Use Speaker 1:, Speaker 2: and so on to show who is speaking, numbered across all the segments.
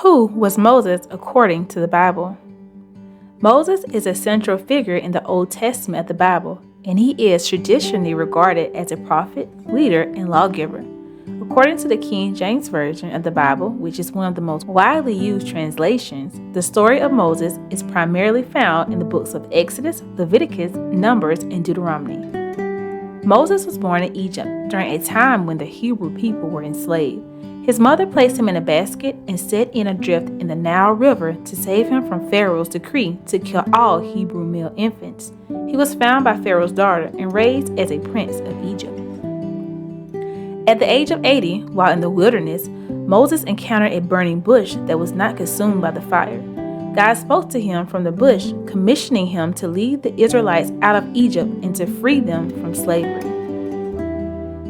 Speaker 1: Who was Moses according to the Bible? Moses is a central figure in the Old Testament of the Bible, and he is traditionally regarded as a prophet, leader, and lawgiver. According to the King James Version of the Bible, which is one of the most widely used translations, the story of Moses is primarily found in the books of Exodus, Leviticus, Numbers, and Deuteronomy. Moses was born in Egypt during a time when the Hebrew people were enslaved. His mother placed him in a basket and set in adrift in the Nile River to save him from Pharaoh's decree to kill all Hebrew male infants. He was found by Pharaoh's daughter and raised as a prince of Egypt. At the age of 80, while in the wilderness, Moses encountered a burning bush that was not consumed by the fire. God spoke to him from the bush, commissioning him to lead the Israelites out of Egypt and to free them from slavery.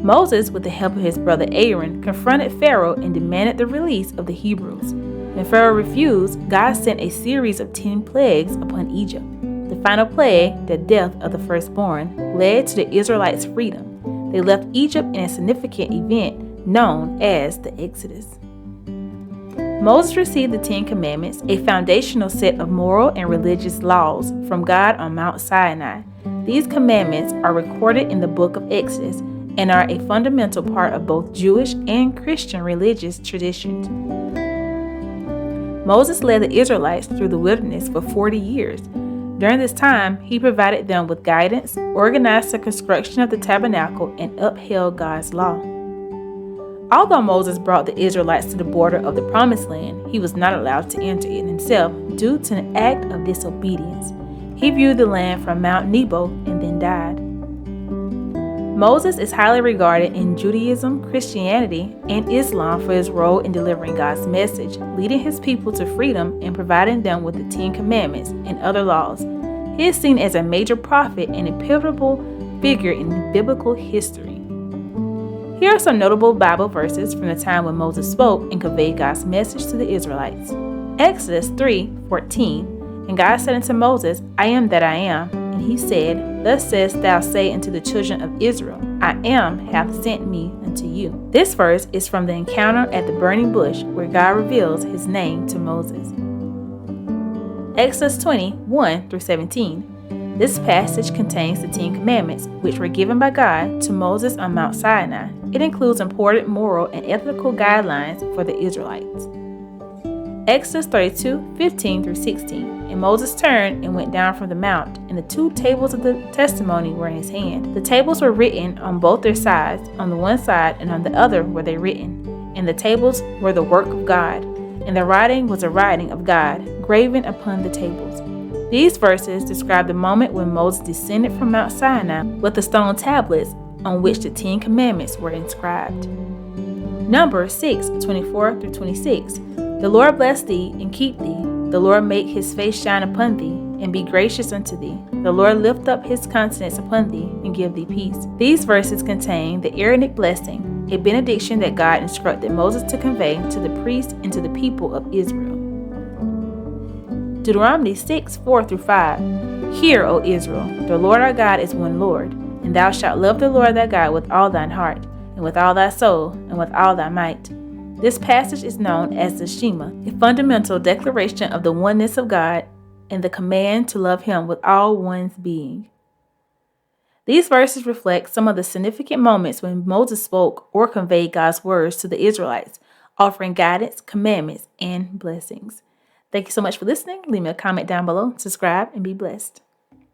Speaker 1: Moses, with the help of his brother Aaron, confronted Pharaoh and demanded the release of the Hebrews. When Pharaoh refused, God sent a series of 10 plagues upon Egypt. The final plague, the death of the firstborn, led to the Israelites' freedom. They left Egypt in a significant event known as the Exodus. Moses received the 10 Commandments, a foundational set of moral and religious laws from God on Mount Sinai. These commandments are recorded in the book of Exodus and are a fundamental part of both Jewish and Christian religious traditions. Moses led the Israelites through the wilderness for 40 years. During this time, he provided them with guidance, organized the construction of the tabernacle, and upheld God's law. Although Moses brought the Israelites to the border of the Promised Land, he was not allowed to enter it himself due to an act of disobedience. He viewed the land from Mount Nebo and then died. Moses is highly regarded in Judaism, Christianity, and Islam for his role in delivering God's message, leading his people to freedom and providing them with the 10 Commandments and other laws. He is seen as a major prophet and a pivotal figure in biblical history. Here are some notable Bible verses from the time when Moses spoke and conveyed God's message to the Israelites. Exodus 3:14, and God said unto Moses, I am that I am. And he said, Thus sayest thou say unto the children of Israel, I am hath sent me unto you. This verse is from the encounter at the burning bush where God reveals his name to Moses. Exodus 20:1-17. This passage contains the 10 Commandments, which were given by God to Moses on Mount Sinai. It includes important moral and ethical guidelines for the Israelites. Exodus 32:15-16. And Moses turned and went down from the mount, and the 2 tables of the testimony were in his hand. The tables were written on both their sides, on the one side and on the other were they written. And the tables were the work of God, and the writing was the writing of God, graven upon the tables. These verses describe the moment when Moses descended from Mount Sinai with the stone tablets on which the 10 Commandments were inscribed. Numbers 6:24-26. The Lord bless thee and keep thee. The Lord make his face shine upon thee and be gracious unto thee. The Lord lift up his countenance upon thee and give thee peace. These verses contain the Aaronic blessing, a benediction that God instructed Moses to convey to the priests and to the people of Israel. Deuteronomy 6:4-5. Hear, O Israel, the Lord our God is one Lord, and thou shalt love the Lord thy God with all thine heart, and with all thy soul, and with all thy might. This passage is known as the Shema, a fundamental declaration of the oneness of God and the command to love him with all one's being. These verses reflect some of the significant moments when Moses spoke or conveyed God's words to the Israelites, offering guidance, commandments, and blessings. Thank you so much for listening. Leave me a comment down below, subscribe, and be blessed.